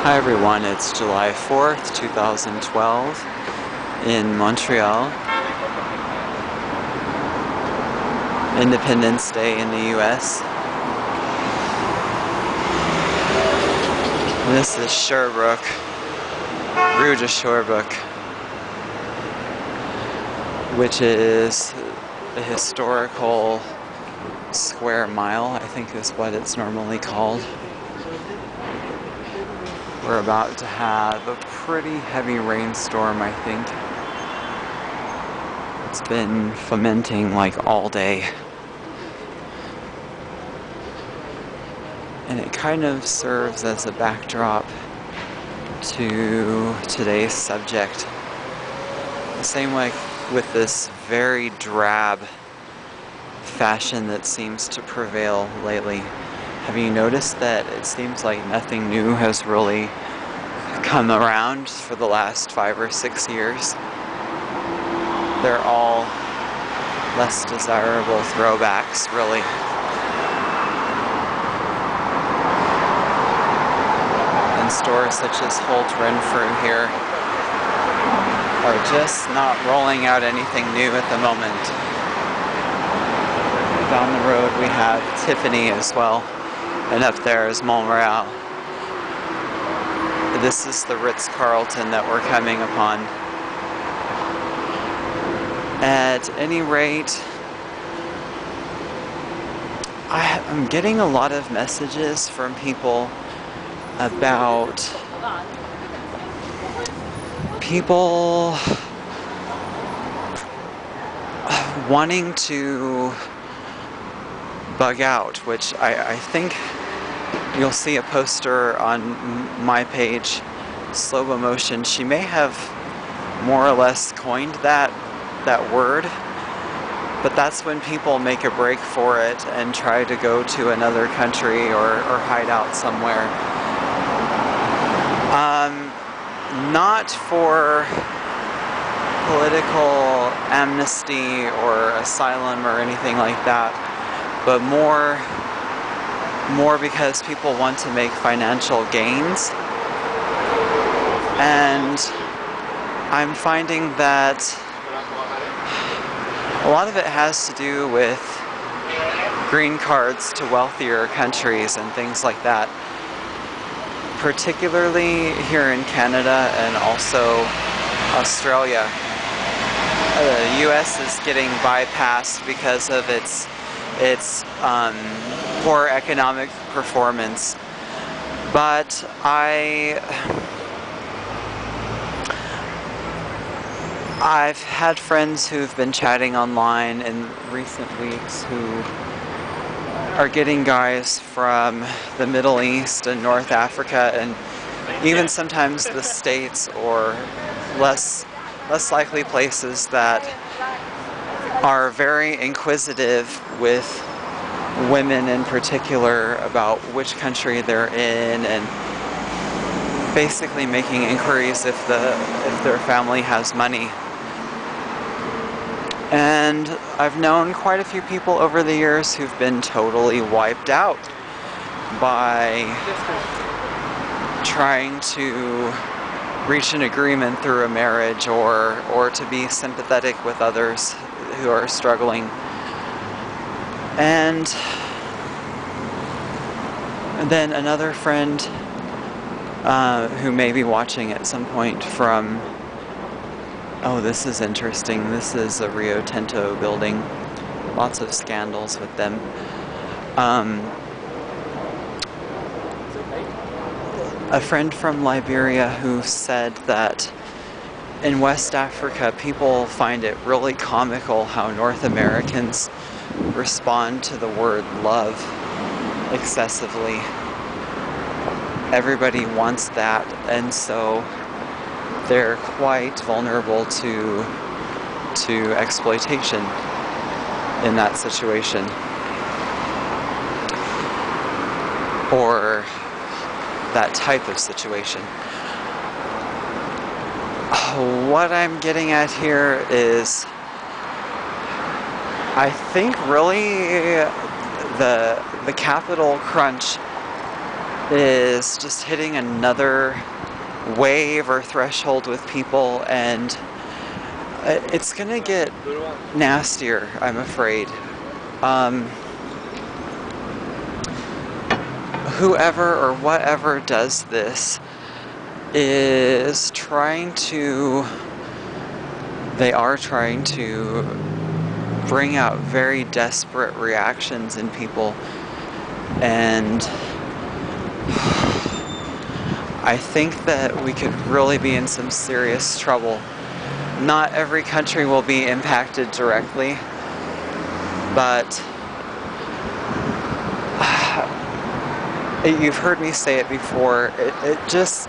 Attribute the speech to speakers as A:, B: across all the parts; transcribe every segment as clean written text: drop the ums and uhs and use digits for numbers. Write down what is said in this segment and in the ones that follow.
A: Hi everyone, it's July 4th, 2012 in Montreal. Independence Day in the US. This is Sherbrooke, Rue de Sherbrooke, which is a historical square mile, I think is what it's normally called. We're about to have a pretty heavy rainstorm, I think. It's been fomenting like all day. And it kind of serves as a backdrop to today's subject. The same way with this very drab fashion that seems to prevail lately. Have you noticed that it seems like nothing new has really come around for the last 5 or 6 years? They're all less desirable throwbacks, really. And stores such as Holt Renfrew here are just not rolling out anything new at the moment. Down the road we have Tiffany as well. And up there is Montreal. This is the Ritz-Carlton that we're coming upon. At any rate, I'm getting a lot of messages from people about people wanting to bug out, which I think you'll see a poster on my page, slobomotion. She may have more or less coined that word, but that's when people make a break for it and try to go to another country or hide out somewhere. Not for political amnesty or asylum or anything like that, but more because people want to make financial gains. And I'm finding that a lot of it has to do with green cards to wealthier countries and things like that. Particularly here in Canada and also Australia. The US is getting bypassed because of its poor economic performance. But I've had friends who've been chatting online in recent weeks who are getting guys from the Middle East and North Africa and even sometimes the States or less likely places that are very inquisitive with women in particular about which country they're in and basically making inquiries if their family has money. And I've known quite a few people over the years who've been totally wiped out by trying to reach an agreement through a marriage or to be sympathetic with others who are struggling. And then another friend who may be watching at some point from, oh, this is interesting, this is a Rio Tinto building, lots of scandals with them. A friend from Liberia who said that in West Africa people find it really comical how North Americans respond to the word love excessively. Everybody wants that, and so they're quite vulnerable to exploitation in that situation. Or that type of situation. What I'm getting at here is, I think really the capital crunch is just hitting another wave or threshold with people, and it's gonna get nastier, I'm afraid. Whoever or whatever does this is trying to bring out very desperate reactions in people, and I think that we could really be in some serious trouble. Not every country will be impacted directly, but you've heard me say it before, it just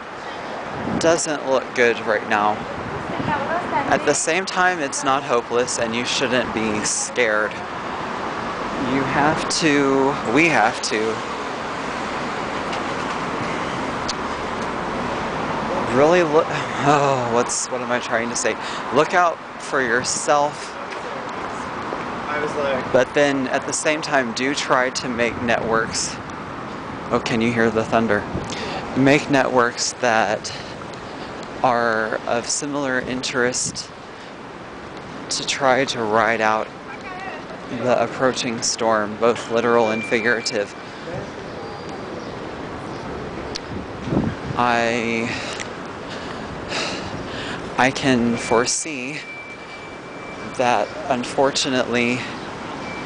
A: doesn't look good right now. At the same time, it's not hopeless, and you shouldn't be scared. We have to really look, what am I trying to say? Look out for yourself, but then at the same time, do try to make networks. Oh, can you hear the thunder? Make networks that are of similar interest to try to ride out the approaching storm, both literal and figurative. I can foresee that, unfortunately,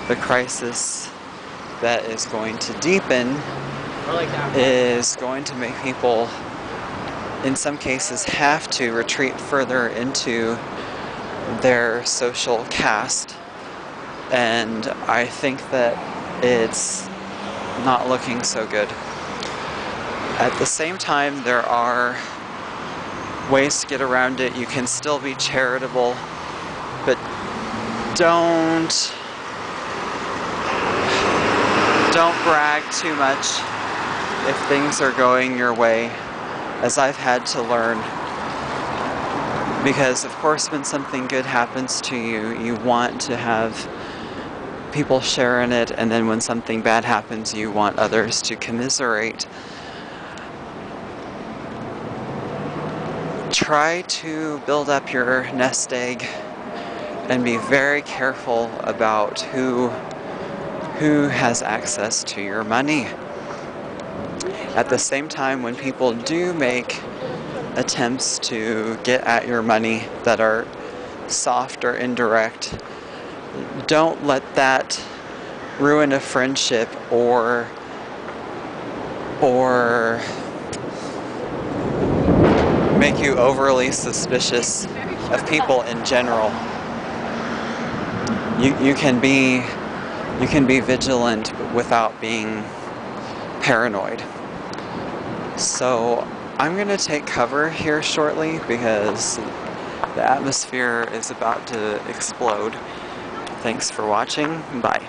A: the crisis that is going to deepen is going to make people, in some cases, have to retreat further into their social caste, and I think that it's not looking so good. At the same time, there are ways to get around it. You can still be charitable, but don't brag too much if things are going your way, as I've had to learn. Because of course, when something good happens to you, you want to have people share in it, and then when something bad happens, you want others to commiserate. Try to build up your nest egg and be very careful about who has access to your money. At the same time, when people do make attempts to get at your money that are soft or indirect, don't let that ruin a friendship or make you overly suspicious of people in general. You can be vigilant without being paranoid. So I'm going to take cover here shortly because the atmosphere is about to explode. Thanks for watching. Bye.